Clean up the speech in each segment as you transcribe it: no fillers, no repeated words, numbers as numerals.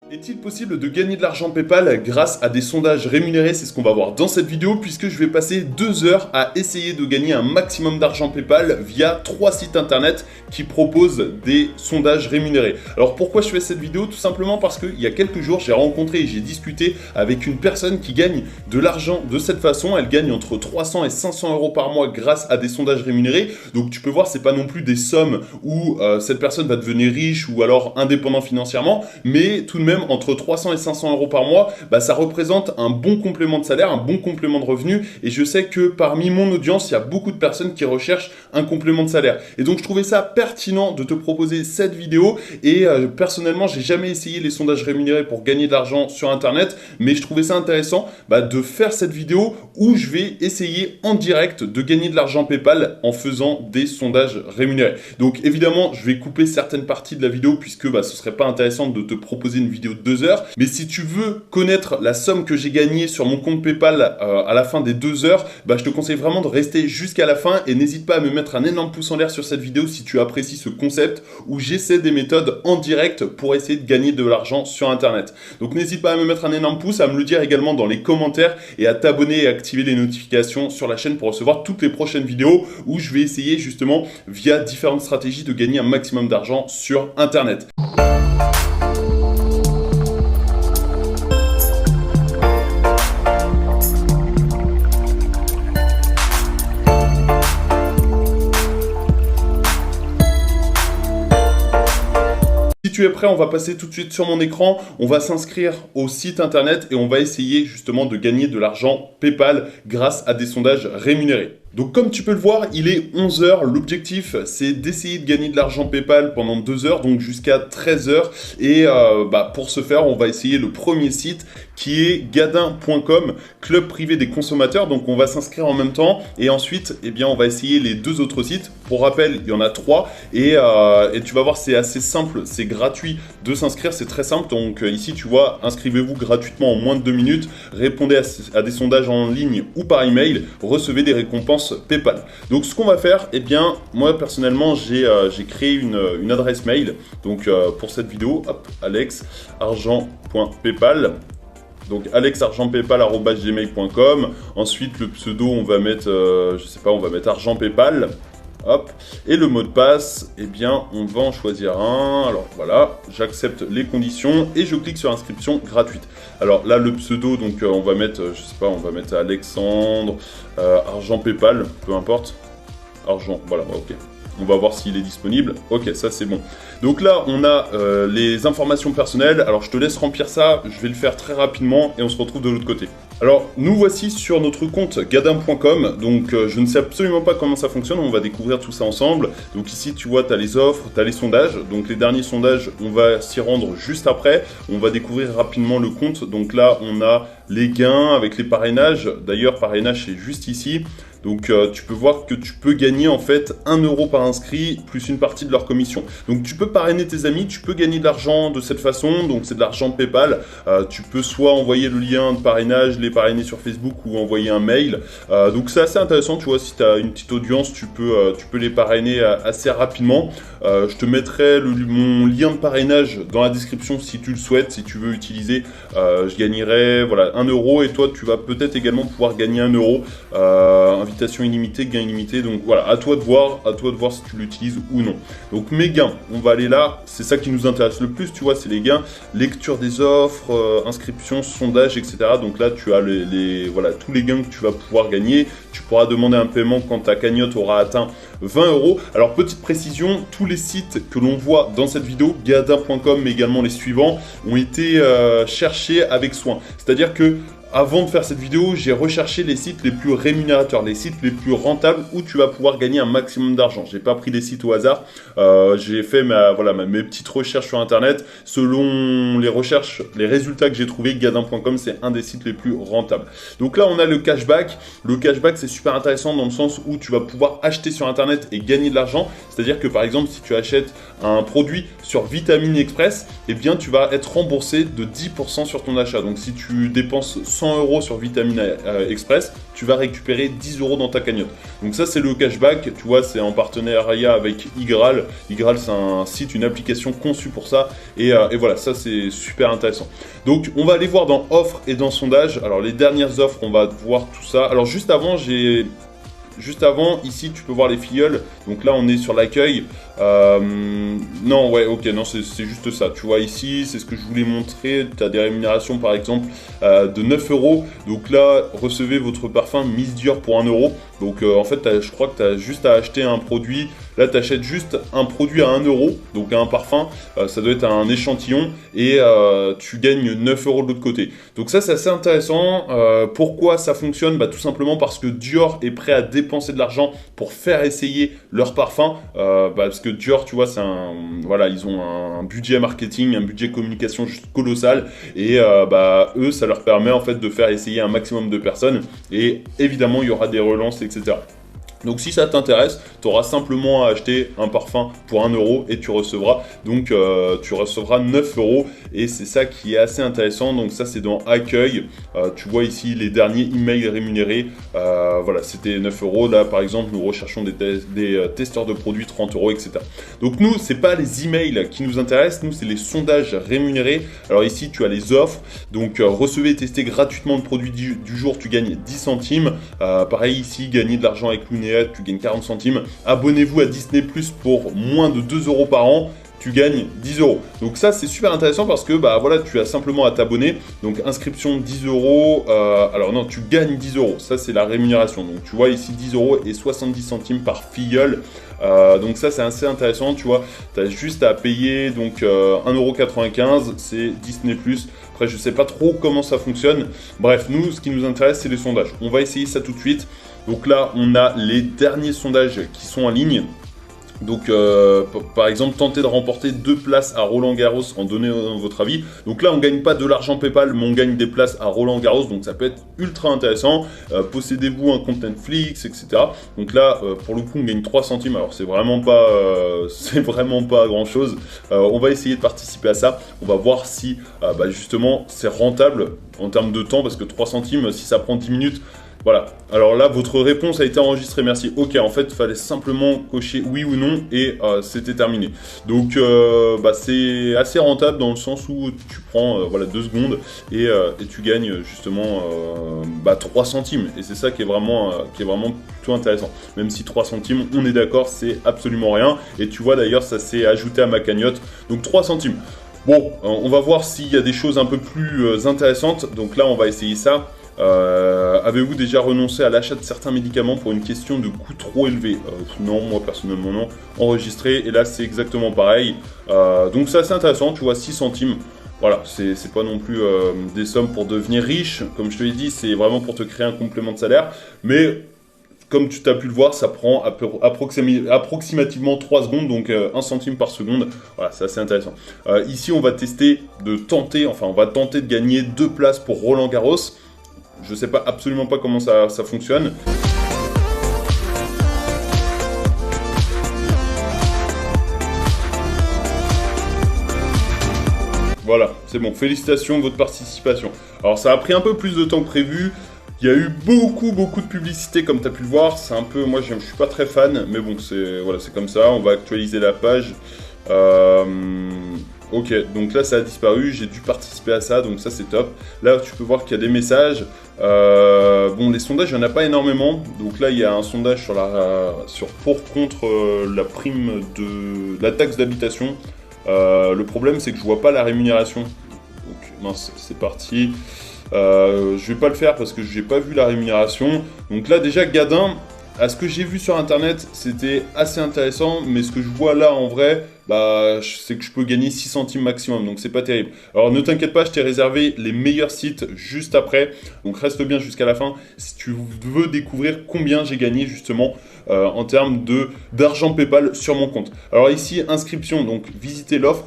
Est-il possible de gagner de l'argent PayPal grâce à des sondages rémunérés? C'est ce qu'on va voir dans cette vidéo puisque je vais passer 2 heures à essayer de gagner un maximum d'argent PayPal via 3 sites internet qui proposent des sondages rémunérés. Alors pourquoi je fais cette vidéo? Tout simplement parce qu'il y a quelques jours, j'ai rencontré et j'ai discuté avec une personne qui gagne de l'argent de cette façon. Elle gagne entre 300 et 500 euros par mois grâce à des sondages rémunérés. Donc tu peux voir, c'est pas non plus des sommes où cette personne va devenir riche ou alors indépendant financièrement, mais tout de même entre 300 et 500 euros par mois, ça représente un bon complément de salaire, un bon complément de revenu. Et je sais que parmi mon audience, il y a beaucoup de personnes qui recherchent un complément de salaire. Et donc, je trouvais ça pertinent de te proposer cette vidéo. Et personnellement, j'ai jamais essayé les sondages rémunérés pour gagner de l'argent sur Internet, mais je trouvais ça intéressant de faire cette vidéo où je vais essayer en direct de gagner de l'argent PayPal en faisant des sondages rémunérés. Donc, évidemment, je vais couper certaines parties de la vidéo puisque ce serait pas intéressant de te proposer une vidéo de 2 heures. Mais si tu veux connaître la somme que j'ai gagnée sur mon compte PayPal à la fin des 2 heures, je te conseille vraiment de rester jusqu'à la fin et n'hésite pas à me mettre un énorme pouce en l'air sur cette vidéo si tu apprécies ce concept où j'essaie des méthodes en direct pour essayer de gagner de l'argent sur Internet. Donc n'hésite pas à me mettre un énorme pouce, à me le dire également dans les commentaires et à t'abonner et activer les notifications sur la chaîne pour recevoir toutes les prochaines vidéos où je vais essayer justement via différentes stratégies de gagner un maximum d'argent sur Internet. Si tu es prêt, on va passer tout de suite sur mon écran, on va s'inscrire au site internet et on va essayer justement de gagner de l'argent PayPal grâce à des sondages rémunérés. Donc comme tu peux le voir, il est 11 h. L'objectif, c'est d'essayer de gagner de l'argent PayPal pendant 2 heures, donc jusqu'à 13 h. Et pour ce faire, on va essayer le premier site qui est gadin.com, club privé des consommateurs. Donc on va s'inscrire en même temps et ensuite, on va essayer les 2 autres sites. Pour rappel, il y en a 3 et tu vas voir, c'est assez simple, c'est gratuit de s'inscrire, c'est très simple. Donc ici, tu vois, inscrivez-vous gratuitement en moins de 2 minutes, répondez à des sondages en ligne ou par email, recevez des récompenses PayPal. Donc ce qu'on va faire, moi personnellement j'ai créé une adresse mail donc pour cette vidéo, alexargent.paypal. Donc alexargentpaypal@gmail.com. Ensuite le pseudo on va mettre on va mettre argent PayPal. Hop. Et le mot de passe, on va en choisir un. Alors voilà, j'accepte les conditions et je clique sur inscription gratuite. Alors là, le pseudo, donc on va mettre, on va mettre Alexandre, argent PayPal, peu importe. Argent, voilà, ok. On va voir s'il est disponible. Ok, ça c'est bon. Donc là, on a les informations personnelles. Alors je te laisse remplir ça, je vais le faire très rapidement et on se retrouve de l'autre côté. Alors, nous voici sur notre compte gadin.com. Donc, je ne sais absolument pas comment ça fonctionne. On va découvrir tout ça ensemble. Donc ici, tu vois, tu as les offres, tu as les sondages. Donc, les derniers sondages, on va s'y rendre juste après. On va découvrir rapidement le compte. Donc là, on a les gains avec les parrainages. D'ailleurs, parrainage, c'est juste ici. Donc, tu peux voir que tu peux gagner en fait 1 euro par inscrit plus une partie de leur commission. Donc, tu peux parrainer tes amis, tu peux gagner de l'argent de cette façon. Donc, c'est de l'argent PayPal. Tu peux soit envoyer le lien de parrainage, les parrainer sur Facebook ou envoyer un mail. Donc, c'est assez intéressant. Tu vois, si tu as une petite audience, tu peux les parrainer assez rapidement. Je te mettrai mon lien de parrainage dans la description si tu le souhaites, si tu veux utiliser. Je gagnerai 1 euro et toi, tu vas peut-être également pouvoir gagner 1 euro. Invitation illimitée, gain illimité, donc voilà, à toi de voir si tu l'utilises ou non. Donc mes gains, on va aller là, c'est ça qui nous intéresse le plus, tu vois, c'est les gains, lecture des offres, inscription, sondage, etc. Donc là, tu as tous les gains que tu vas pouvoir gagner. Tu pourras demander un paiement quand ta cagnotte aura atteint 20 euros. Alors petite précision, tous les sites que l'on voit dans cette vidéo, gadin.com mais également les suivants, ont été cherchés avec soin. C'est-à-dire que avant de faire cette vidéo, j'ai recherché les sites les plus rémunérateurs, les sites les plus rentables où tu vas pouvoir gagner un maximum d'argent. J'ai pas pris des sites au hasard. J'ai fait mes petites recherches sur Internet. Selon les recherches, les résultats que j'ai trouvés, gadin.com, c'est un des sites les plus rentables. Donc là, on a le cashback. Le cashback, c'est super intéressant dans le sens où tu vas pouvoir acheter sur Internet et gagner de l'argent. C'est-à-dire que par exemple, si tu achètes un produit sur Vitamine Express, tu vas être remboursé de 10% sur ton achat. Donc si tu dépenses 100 € sur Vitamine Express, tu vas récupérer 10 € dans ta cagnotte. Donc ça, c'est le cashback, tu vois, c'est en partenariat avec Igral. Igral, c'est un site, une application conçue pour ça. Et voilà, ça, c'est super intéressant. Donc, on va aller voir dans offres et dans sondage. Alors, les dernières offres, on va voir tout ça. Alors, juste avant, ici, tu peux voir les filleuls. Donc là, on est sur l'accueil. Non, ouais, ok, non, c'est juste ça. Tu vois, ici, c'est ce que je voulais montrer. Tu as des rémunérations, par exemple, de 9 €. Donc là, recevez votre parfum Miss Dior pour 1 €. Donc, en fait, je crois que tu as juste à acheter un produit. Là, tu achètes juste un produit à 1 €, donc un parfum. Ça doit être un échantillon. Et tu gagnes 9 € de l'autre côté. Donc ça, c'est assez intéressant. Pourquoi ça fonctionne? Bah, tout simplement parce que Dior est prêt à dépenser de l'argent pour faire essayer leur parfum. Parce que Dior, tu vois, voilà, ils ont un budget marketing, un budget communication juste colossal. Et eux, ça leur permet en fait de faire essayer un maximum de personnes. Et évidemment, il y aura des relances, etc. Donc si ça t'intéresse, tu auras simplement à acheter un parfum pour 1 € et tu recevras. Donc tu recevras 9 € et c'est ça qui est assez intéressant. Donc ça, c'est dans accueil. Tu vois ici les derniers emails rémunérés. Voilà, c'était 9 €. Là, par exemple, nous recherchons des testeurs de produits, 30 €, etc. Donc nous, c'est pas les emails qui nous intéressent. Nous, c'est les sondages rémunérés. Alors ici, tu as les offres. Donc recevez et testez gratuitement le produit du jour. Tu gagnes 10 centimes. Pareil ici, gagner de l'argent avec Lunéa, tu gagnes 40 centimes. Abonnez-vous à Disney Plus pour moins de 2 € par an. Tu gagnes 10 €. Donc ça, c'est super intéressant parce que voilà, tu as simplement à t'abonner. Donc inscription 10 €. Alors non, tu gagnes 10 €. Ça, c'est la rémunération. Donc tu vois ici 10 € et 70 centimes par filleul. Donc ça, c'est assez intéressant. Tu vois, tu as juste à payer donc 1,95 €. C'est Disney Plus. Après, je sais pas trop comment ça fonctionne. Bref, nous, ce qui nous intéresse, c'est les sondages. On va essayer ça tout de suite. Donc là, on a les derniers sondages qui sont en ligne. Donc, par exemple, tentez de remporter 2 places à Roland-Garros en donnant votre avis. Donc là, on ne gagne pas de l'argent PayPal, mais on gagne des places à Roland-Garros. Donc ça peut être ultra intéressant. Possédez-vous un compte Netflix, etc. Donc là, pour le coup, on gagne 3 centimes. Alors, c'est vraiment pas grand-chose. On va essayer de participer à ça. On va voir si, justement, c'est rentable en termes de temps. Parce que 3 centimes, si ça prend 10 minutes... Voilà, alors là, votre réponse a été enregistrée, merci. Ok, en fait, il fallait simplement cocher oui ou non et c'était terminé. Donc, c'est assez rentable dans le sens où tu prends 2 secondes et tu gagnes justement 3 centimes. Et c'est ça qui est vraiment plutôt intéressant. Même si 3 centimes, on est d'accord, c'est absolument rien. Et tu vois d'ailleurs, ça s'est ajouté à ma cagnotte. Donc 3 centimes. Bon, on va voir s'il y a des choses un peu plus intéressantes. Donc là, on va essayer ça. Avez-vous déjà renoncé à l'achat de certains médicaments pour une question de coût trop élevé? Non, moi personnellement non. Enregistré, et là c'est exactement pareil. Donc c'est assez intéressant, tu vois, 6 centimes. Voilà, c'est pas non plus des sommes pour devenir riche. Comme je te l'ai dit, c'est vraiment pour te créer un complément de salaire. Mais comme tu as pu le voir, ça prend approximativement 3 secondes, donc 1 centime par seconde. Voilà, c'est assez intéressant. Ici, on va tenter de gagner 2 places pour Roland-Garros. Je sais absolument pas comment ça fonctionne. Voilà, c'est bon. Félicitations de votre participation. Alors, ça a pris un peu plus de temps que prévu. Il y a eu beaucoup de publicité, comme tu as pu le voir. C'est un peu... Moi, je suis pas très fan, mais bon, c'est comme ça. On va actualiser la page. Ok, donc là ça a disparu, j'ai dû participer à ça, donc ça c'est top. Là tu peux voir qu'il y a des messages. Les sondages, il n'y en a pas énormément. Donc là il y a un sondage contre la prime de la taxe d'habitation. Le problème c'est que je vois pas la rémunération. Donc mince, c'est parti. Je vais pas le faire parce que j'ai pas vu la rémunération. Donc là déjà Gadin, à ce que j'ai vu sur internet, c'était assez intéressant, mais ce que je vois là en vrai, c'est que je peux gagner 6 centimes maximum, donc c'est pas terrible. Alors ne t'inquiète pas, je t'ai réservé les meilleurs sites juste après, donc reste bien jusqu'à la fin si tu veux découvrir combien j'ai gagné justement en termes d'argent PayPal sur mon compte. Alors ici, inscription, donc visitez l'offre.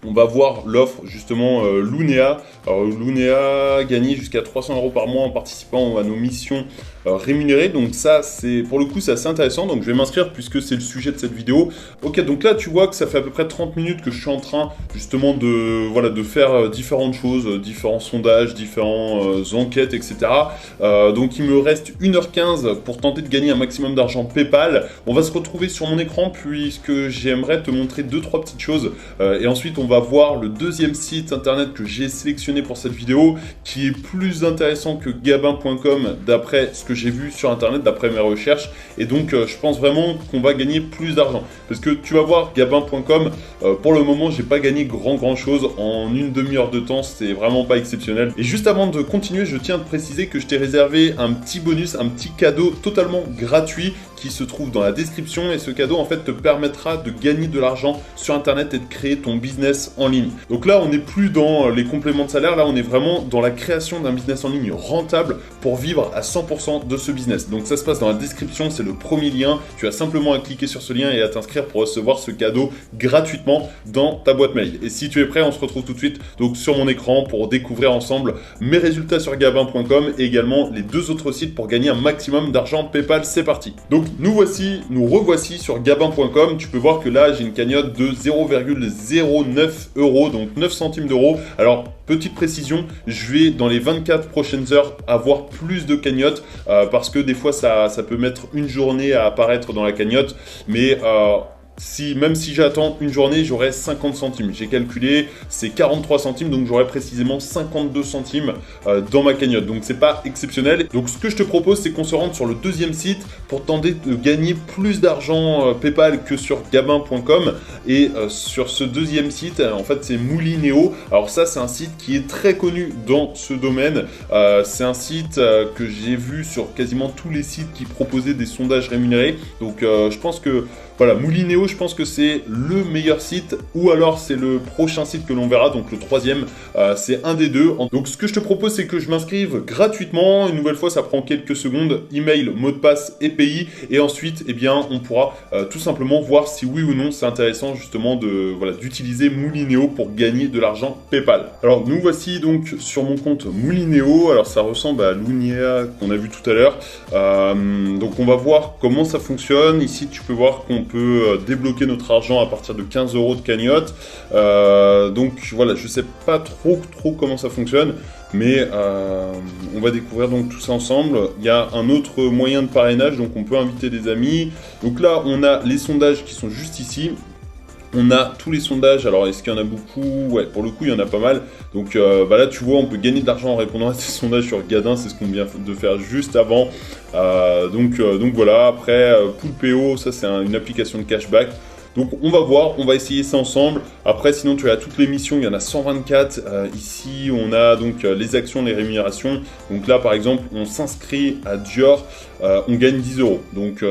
on va voir l'offre justement Lunea. Alors Lunea gagner jusqu'à 300 € par mois en participant à nos missions rémunérées. Donc ça, c'est pour le coup, c'est assez intéressant. Donc je vais m'inscrire puisque c'est le sujet de cette vidéo. Ok, donc là, tu vois que ça fait à peu près 30 minutes que je suis en train justement de, voilà, de faire différentes choses, différents sondages, différentes enquêtes, etc. Donc il me reste 1h15 pour tenter de gagner un maximum d'argent PayPal. On va se retrouver sur mon écran puisque j'aimerais te montrer 2-3 petites choses. Et ensuite, on va voir le deuxième site internet que j'ai sélectionné pour cette vidéo, qui est plus intéressant que gabin.com d'après ce que j'ai vu sur internet, d'après mes recherches. Et donc, je pense vraiment qu'on va gagner plus d'argent. Parce que tu vas voir, gabin.com, pour le moment, j'ai pas gagné grand chose. En une demi-heure de temps, c'est vraiment pas exceptionnel. Et juste avant de continuer, je tiens à te préciser que je t'ai réservé un petit bonus, un petit cadeau totalement gratuit qui se trouve dans la description. Et ce cadeau, en fait, te permettra de gagner de l'argent sur internet et de créer ton business en ligne. Donc là, on n'est plus dans les compléments de salaire, là on est vraiment dans la création d'un business en ligne rentable pour vivre à 100% de ce business. Donc ça se passe dans la description, c'est le premier lien. Tu as simplement à cliquer sur ce lien et à t'inscrire pour recevoir ce cadeau gratuitement dans ta boîte mail. Et si tu es prêt, on se retrouve tout de suite donc sur mon écran pour découvrir ensemble mes résultats sur gabin.com et également les 2 autres sites pour gagner un maximum d'argent PayPal. C'est parti. Donc nous revoici sur gabin.com. Tu peux voir que là j'ai une cagnotte de 0,09 €, donc 9 centimes d'euros. Alors, petite précision, je vais dans les 24 prochaines heures avoir plus de cagnottes parce que des fois ça peut mettre une journée à apparaître dans la cagnotte, mais même si j'attends une journée, j'aurai 50 centimes. J'ai calculé, c'est 43 centimes, donc j'aurai précisément 52 centimes dans ma cagnotte. Donc c'est pas exceptionnel. Donc ce que je te propose, c'est qu'on se rende sur le deuxième site pour tenter de gagner plus d'argent PayPal que sur gabin.com. Et sur ce deuxième site, en fait, c'est Moulineo. Alors ça, c'est un site qui est très connu dans ce domaine. C'est un site que j'ai vu sur quasiment tous les sites qui proposaient des sondages rémunérés. Donc je pense que voilà, Moulineo, je pense que c'est le meilleur site, ou alors c'est le prochain site que l'on verra, donc le troisième, c'est un des deux. Donc ce que je te propose, c'est que je m'inscrive gratuitement. Une nouvelle fois, ça prend quelques secondes, email, mot de passe et pays, et ensuite, eh bien, on pourra tout simplement voir si oui ou non c'est intéressant justement d'utiliser Moulineo pour gagner de l'argent PayPal. Alors nous voici donc sur mon compte Moulineo. Alors ça ressemble à Lunea qu'on a vu tout à l'heure. Donc on va voir comment ça fonctionne. Ici, tu peux voir qu'on peut débloquer notre argent à partir de 15 € de cagnotte. Donc voilà, je sais pas trop comment ça fonctionne, mais on va découvrir donc tout ça ensemble. Il y a un autre moyen de parrainage, donc on peut inviter des amis. Donc là, on a les sondages qui sont juste ici. On a tous les sondages. Alors, est-ce qu'il y en a beaucoup? Ouais, pour le coup, il y en a pas mal. Donc là, tu vois, on peut gagner de l'argent en répondant à ces sondages sur Gadin. C'est ce qu'on vient de faire juste avant. Donc voilà, après, Poolpeo, ça, c'est une application de cashback. Donc on va voir, on va essayer ça ensemble. Après, sinon tu as toutes les missions, il y en a 124. Ici, on a donc les actions, les rémunérations. Donc là, par exemple, on s'inscrit à Dior, on gagne 10 €. Donc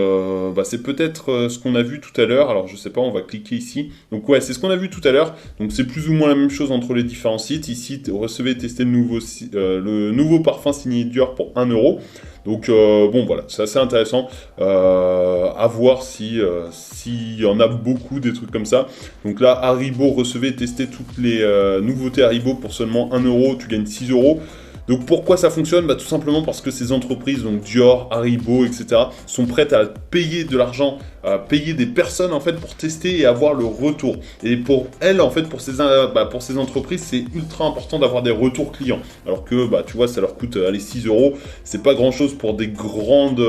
c'est peut-être ce qu'on a vu tout à l'heure. Alors je sais pas, on va cliquer ici. Donc ouais, c'est ce qu'on a vu tout à l'heure. Donc c'est plus ou moins la même chose entre les différents sites. Ici, recevez et testez le nouveau parfum signé Dior pour 1 €. Donc bon voilà, c'est assez intéressant à voir s'il y en a beaucoup des trucs comme ça. Donc là, Haribo, recevez et testez toutes les nouveautés Haribo pour seulement 1 €, tu gagnes 6 €. Donc pourquoi ça fonctionne? Tout simplement parce que ces entreprises, donc Dior, Haribo, etc., sont prêtes à payer de l'argent, à payer des personnes en fait pour tester et avoir le retour. Et pour elles, en fait, pour ces entreprises, c'est ultra important d'avoir des retours clients. Alors que, tu vois, ça leur coûte 6 €. C'est pas grand chose pour des grandes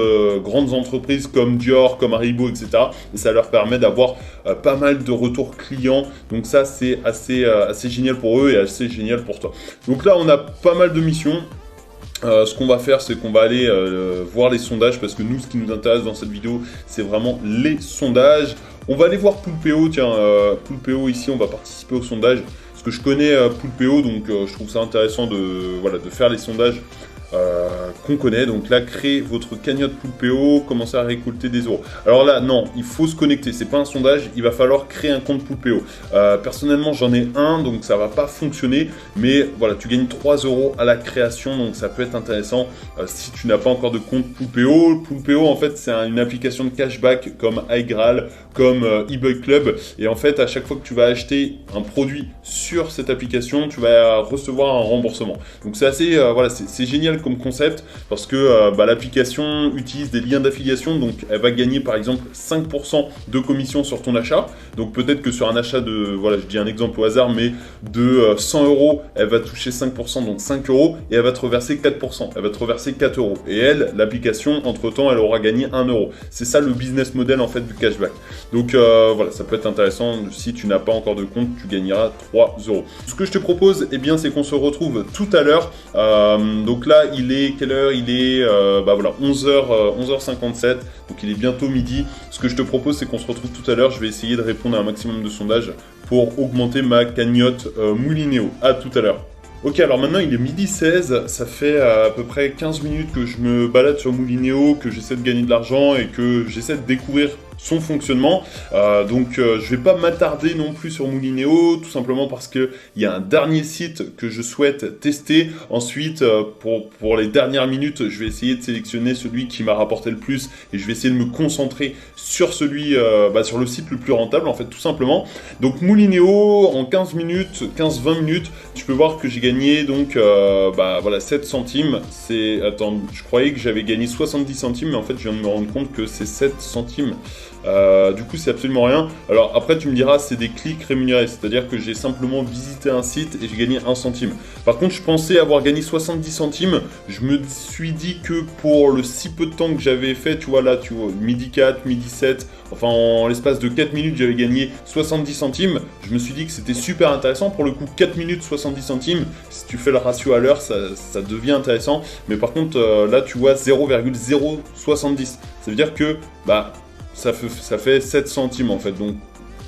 entreprises comme Dior, comme Haribo, etc. Et ça leur permet d'avoir pas mal de retours clients. Donc ça, c'est assez génial pour eux et assez génial pour toi. Donc là, on a pas mal de missions. Ce qu'on va faire, c'est qu'on va aller voir les sondages, parce que nous, ce qui nous intéresse dans cette vidéo, c'est vraiment les sondages. On va aller voir Poolpeo. Tiens, Poolpeo, ici, on va participer au sondage. Parce que je connais Poolpeo, donc je trouve ça intéressant de faire les sondages qu'on connaît. Donc là, créez votre cagnotte Poulpeo, commencez à récolter des euros. Alors là, non, il faut se connecter. C'est pas un sondage, il va falloir créer un compte Poulpeo. Personnellement, j'en ai un, donc ça va pas fonctionner. Mais voilà, tu gagnes 3 euros à la création, donc ça peut être intéressant si tu n'as pas encore de compte Poulpeo. Poulpeo, en fait, c'est une application de cashback comme iGraal, comme eBay Club. Et en fait, à chaque fois que tu vas acheter un produit sur cette application, tu vas recevoir un remboursement. Donc c'est assez, voilà, c'est génial comme concept parce que l'application utilise des liens d'affiliation, donc elle va gagner par exemple 5% de commission sur ton achat. Donc peut-être que sur un achat de, voilà, je dis un exemple au hasard, mais de 100 euros, elle va toucher 5%, donc 5 euros, et elle va te reverser 4%, elle va te reverser 4 euros. Et elle, l'application, entre-temps, elle aura gagné 1 euro. C'est ça le business model en fait du cashback. Donc voilà, ça peut être intéressant. Si tu n'as pas encore de compte, tu gagneras 3 euros. Ce que je te propose, eh bien, c'est qu'on se retrouve tout à l'heure. Donc là, il est quelle heure? Il est voilà, 11h57, donc il est bientôt midi. Ce que je te propose, c'est qu'on se retrouve tout à l'heure. Je vais essayer de répondre à un maximum de sondages pour augmenter ma cagnotte Moulinéo. À tout à l'heure. Ok, alors maintenant il est midi 16, ça fait à peu près 15 minutes que je me balade sur Moulinéo, que j'essaie de gagner de l'argent et que j'essaie de découvrir son fonctionnement. Je vais pas m'attarder non plus sur Moulinéo, tout simplement parce qu'il y a un dernier site que je souhaite tester. Ensuite, pour les dernières minutes, je vais essayer de sélectionner celui qui m'a rapporté le plus et je vais essayer de me concentrer sur celui, sur le site le plus rentable, en fait, tout simplement. Donc Moulinéo, en 15-20 minutes, tu peux voir que j'ai gagné donc voilà, 7 centimes. Attends, je croyais que j'avais gagné 70 centimes, mais en fait, je viens de me rendre compte que c'est 7 centimes. Du coup, c'est absolument rien. Alors après, tu me diras, c'est des clics rémunérés, c'est-à-dire que j'ai simplement visité un site et j'ai gagné 1 centime. Par contre, je pensais avoir gagné 70 centimes. Je me suis dit que pour le si peu de temps que j'avais fait, tu vois là, tu vois, midi 4, midi 7, enfin en l'espace de 4 minutes, j'avais gagné 70 centimes. Je me suis dit que c'était super intéressant. Pour le coup, 4 minutes, 70 centimes, si tu fais le ratio à l'heure, ça devient intéressant. Mais par contre, là, tu vois 0,070. Ça veut dire que, ça fait 7 centimes en fait, donc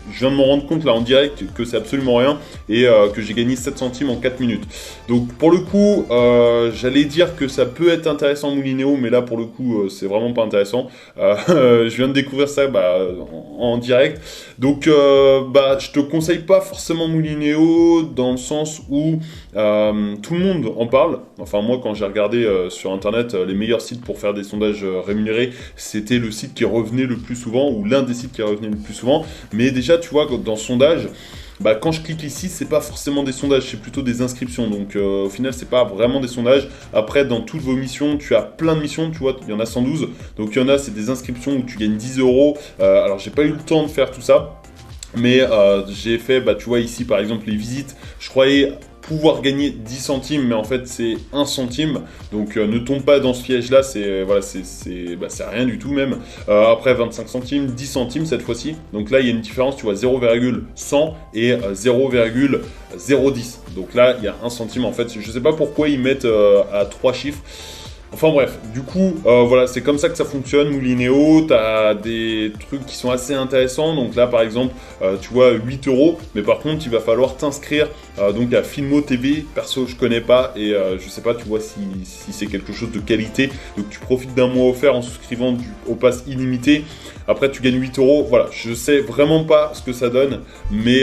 je viens de me rendre compte là en direct que c'est absolument rien et que j'ai gagné 7 centimes en 4 minutes. Donc pour le coup, j'allais dire que ça peut être intéressant Moulinéo, mais là pour le coup, c'est vraiment pas intéressant. Je viens de découvrir ça en direct. Donc je te conseille pas forcément Moulinéo dans le sens où tout le monde en parle. Enfin moi quand j'ai regardé sur internet les meilleurs sites pour faire des sondages rémunérés, c'était le site qui revenait le plus souvent ou l'un des sites qui revenait le plus souvent. Mais déjà tu vois dans sondage, quand je clique ici, c'est pas forcément des sondages, c'est plutôt des inscriptions. Donc au final, c'est pas vraiment des sondages. Après, dans toutes vos missions, tu as plein de missions, tu vois, il y en a 112. Donc il y en a, c'est des inscriptions où tu gagnes 10 euros. Alors j'ai pas eu le temps de faire tout ça. Mais j'ai fait, tu vois ici par exemple les visites, je croyais pouvoir gagner 10 centimes, mais en fait c'est 1 centime, donc ne tombe pas dans ce piège-là, c'est rien du tout même. Après 25 centimes, 10 centimes cette fois-ci, donc là il y a une différence, tu vois, 0,100 et 0,010, donc là il y a 1 centime en fait, je sais pas pourquoi ils mettent à 3 chiffres. Enfin bref, du coup, voilà, c'est comme ça que ça fonctionne, Moulinéo. Tu as des trucs qui sont assez intéressants. Donc là, par exemple, tu vois, 8 euros. Mais par contre, il va falloir t'inscrire donc à Filmo TV. Perso, je connais pas et je sais pas, tu vois, si c'est quelque chose de qualité. Donc tu profites d'un mois offert en souscrivant au pass illimité. Après, tu gagnes 8 euros. Voilà, je sais vraiment pas ce que ça donne. Mais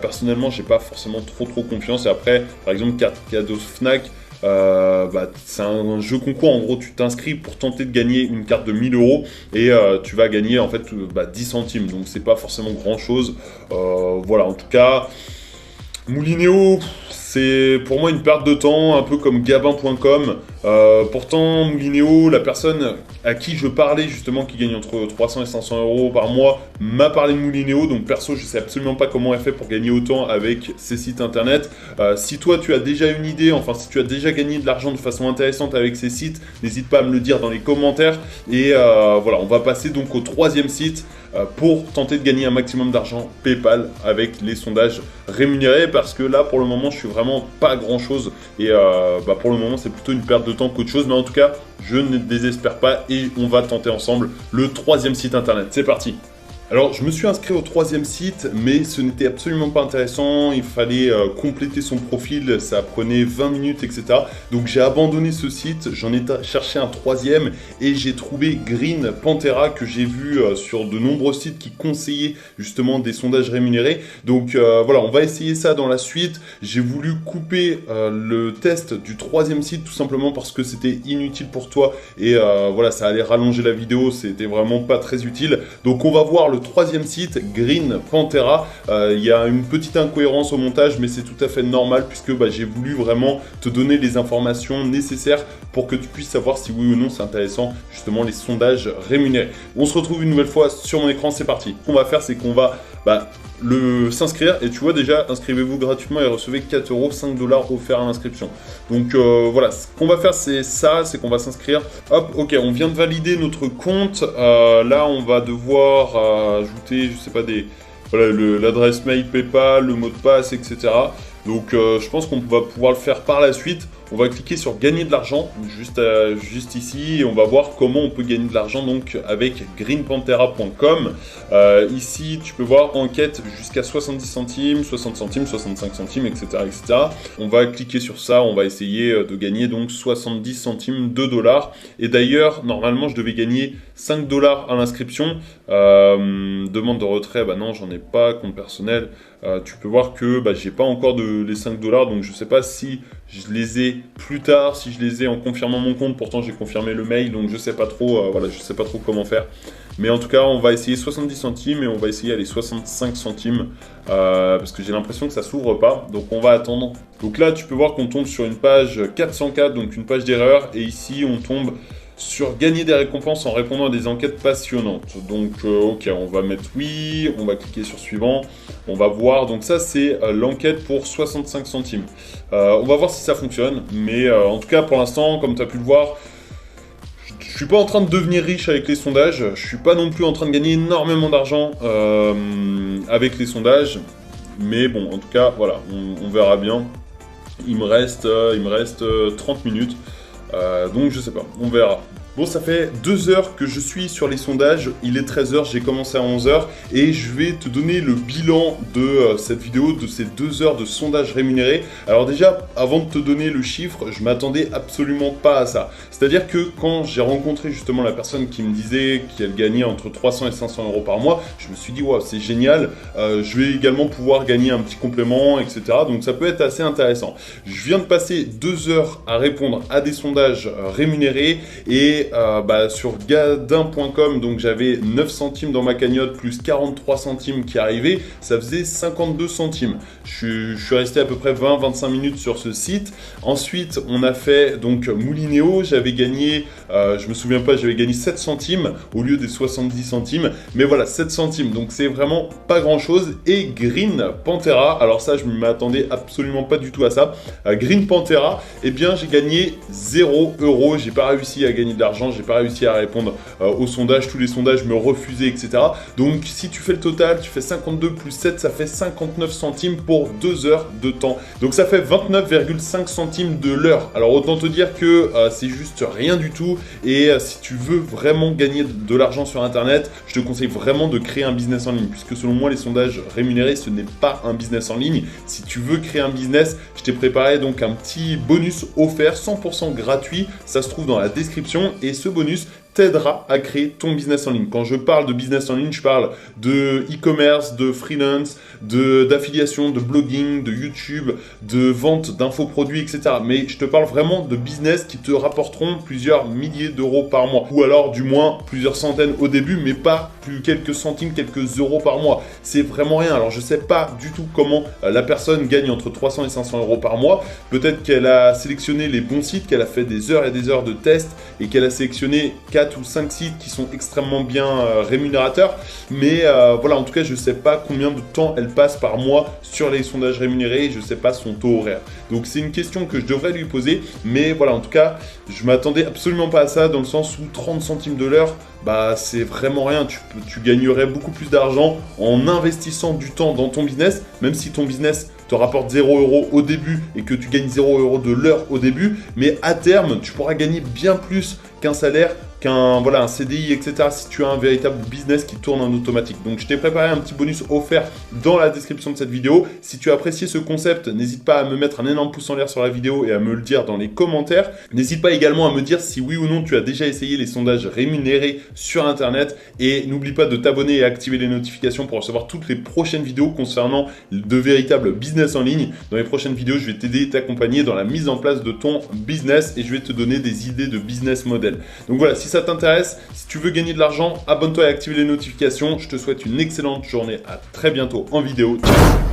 personnellement, j'ai pas forcément trop confiance. Et après, par exemple, carte cadeau Fnac. C'est un jeu concours, en gros tu t'inscris pour tenter de gagner une carte de 1000 euros et tu vas gagner en fait 10 centimes, donc c'est pas forcément grand chose. Voilà, en tout cas Moulinéo, c'est pour moi une perte de temps, un peu comme Gabin.com. Pourtant, Moulinéo, la personne à qui je parlais justement, qui gagne entre 300 et 500 euros par mois, m'a parlé de Moulinéo. Donc perso, je sais absolument pas comment elle fait pour gagner autant avec ces sites internet. Si toi, tu as déjà une idée, enfin si tu as déjà gagné de l'argent de façon intéressante avec ces sites, n'hésite pas à me le dire dans les commentaires. Et voilà, on va passer donc au 3e site pour tenter de gagner un maximum d'argent PayPal avec les sondages rémunérés, parce que là pour le moment je suis vraiment pas grand chose et pour le moment c'est plutôt une perte de temps qu'autre chose, mais en tout cas je ne désespère pas et on va tenter ensemble le 3e site internet. C'est parti. Alors, je me suis inscrit au 3e site, mais ce n'était absolument pas intéressant. Il fallait compléter son profil, ça prenait 20 minutes, etc. Donc, j'ai abandonné ce site, j'en ai cherché un 3e et j'ai trouvé Green Panthera que j'ai vu sur de nombreux sites qui conseillaient justement des sondages rémunérés. Donc, voilà, on va essayer ça dans la suite. J'ai voulu couper le test du 3e site tout simplement parce que c'était inutile pour toi et voilà, ça allait rallonger la vidéo, c'était vraiment pas très utile. Donc, on va voir le 3e site, Green Panthera. Il y a une petite incohérence au montage, mais c'est tout à fait normal puisque j'ai voulu vraiment te donner les informations nécessaires pour que tu puisses savoir si oui ou non c'est intéressant, justement, les sondages rémunérés. On se retrouve une nouvelle fois sur mon écran, c'est parti. Ce qu'on va faire, c'est qu'on va s'inscrire, et tu vois déjà, inscrivez-vous gratuitement et recevez 4 €, 5 $ offerts à l'inscription. Donc voilà, ce qu'on va faire, c'est ça, c'est qu'on va s'inscrire. Hop, ok, on vient de valider notre compte. Là, on va devoir ajouter, je sais pas, voilà, l'adresse mail PayPal, le mot de passe, etc. Donc je pense qu'on va pouvoir le faire par la suite. On va cliquer sur gagner de l'argent, juste ici, et on va voir comment on peut gagner de l'argent donc avec greenpanthera.com. Ici, tu peux voir enquête jusqu'à 70 centimes, 60 centimes, 65 centimes, etc., etc. On va cliquer sur ça, on va essayer de gagner donc 70 centimes de dollars. Et d'ailleurs, normalement, je devais gagner 5 $ à l'inscription. Demande de retrait, non, j'en ai pas, compte personnel. Tu peux voir que j'ai pas encore les 5 $, donc je sais pas si je les ai plus tard, si je les ai en confirmant mon compte. Pourtant j'ai confirmé le mail, donc je sais pas trop, voilà, je sais pas trop comment faire. Mais en tout cas, on va essayer 70 centimes et on va essayer les 65 centimes parce que j'ai l'impression que ça s'ouvre pas, donc on va attendre. Donc là, tu peux voir qu'on tombe sur une page 404, donc une page d'erreur, et ici on tombe sur gagner des récompenses en répondant à des enquêtes passionnantes. Donc ok, on va mettre oui, on va cliquer sur suivant, on va voir. Donc ça c'est l'enquête pour 65 centimes. On va voir si ça fonctionne, mais en tout cas pour l'instant, comme tu as pu le voir, je suis pas en train de devenir riche avec les sondages, je suis pas non plus en train de gagner énormément d'argent avec les sondages, mais bon, en tout cas, voilà, on verra bien. Il me reste 30 minutes. Donc je sais pas, on verra. Bon, ça fait 2 heures que je suis sur les sondages, il est 13 h, j'ai commencé à 11 h et je vais te donner le bilan de cette vidéo, de ces 2 heures de sondage rémunéré. Alors déjà, avant de te donner le chiffre, je m'attendais absolument pas à ça. C'est-à-dire que quand j'ai rencontré justement la personne qui me disait qu'elle gagnait entre 300 et 500 € par mois, je me suis dit, wow, c'est génial, je vais également pouvoir gagner un petit complément, etc. Donc ça peut être assez intéressant. Je viens de passer 2 heures à répondre à des sondages rémunérés et sur gadin.com, donc j'avais 9 centimes dans ma cagnotte plus 43 centimes qui arrivaient, ça faisait 52 centimes. Je suis resté à peu près 20-25 minutes sur ce site. Ensuite, on a fait donc Moulinéo, j'avais gagné, je me souviens pas, j'avais gagné 7 centimes au lieu des 70 centimes, mais voilà, 7 centimes, donc c'est vraiment pas grand chose. Et Green Panthera, alors ça, je ne m'attendais absolument pas du tout à ça. Green Panthera, eh bien, j'ai gagné 0 €, j'ai pas réussi à gagner de l'argent, j'ai pas réussi à répondre aux sondages, tous les sondages me refusaient, etc. Donc si tu fais le total, tu fais 52 plus 7, ça fait 59 centimes pour 2 heures de temps. Donc ça fait 29,5 centimes de l'heure. Alors autant te dire que c'est juste rien du tout, et si tu veux vraiment gagner de l'argent sur internet, je te conseille vraiment de créer un business en ligne, puisque selon moi les sondages rémunérés ce n'est pas un business en ligne. Si tu veux créer un business, je t'ai préparé donc un petit bonus offert 100% gratuit, ça se trouve dans la description, et ce bonus t'aidera à créer ton business en ligne. Quand je parle de business en ligne, je parle de e-commerce, de freelance, d'affiliation, de blogging, de YouTube, de vente d'infoproduits, etc. Mais je te parle vraiment de business qui te rapporteront plusieurs milliers d'euros par mois. Ou alors du moins plusieurs centaines au début, mais pas plus quelques centimes, quelques euros par mois. C'est vraiment rien. Alors je sais pas du tout comment la personne gagne entre 300 et 500 € par mois. Peut-être qu'elle a sélectionné les bons sites, qu'elle a fait des heures et des heures de tests et qu'elle a sélectionné 4 ou 5 sites qui sont extrêmement bien rémunérateurs, mais voilà, en tout cas je sais pas combien de temps elle passe par mois sur les sondages rémunérés, je sais pas son taux horaire, donc c'est une question que je devrais lui poser. Mais voilà, en tout cas je m'attendais absolument pas à ça, dans le sens où 30 centimes de l'heure, c'est vraiment rien. Tu gagnerais beaucoup plus d'argent en investissant du temps dans ton business, même si ton business te rapporte 0 € au début et que tu gagnes 0 € de l'heure au début, mais à terme, tu pourras gagner bien plus qu'un salaire un CDI, etc. Si tu as un véritable business qui tourne en automatique. Donc je t'ai préparé un petit bonus offert dans la description de cette vidéo. Si tu as apprécié ce concept, n'hésite pas à me mettre un énorme pouce en l'air sur la vidéo et à me le dire dans les commentaires. N'hésite pas également à me dire si oui ou non tu as déjà essayé les sondages rémunérés sur Internet. Et n'oublie pas de t'abonner et activer les notifications pour recevoir toutes les prochaines vidéos concernant de véritables business en ligne. Dans les prochaines vidéos, je vais t'aider et t'accompagner dans la mise en place de ton business et je vais te donner des idées de business model. Donc voilà, si ça t'intéresse, si tu veux gagner de l'argent, abonne-toi et active les notifications. Je te souhaite une excellente journée. À très bientôt en vidéo. Ciao.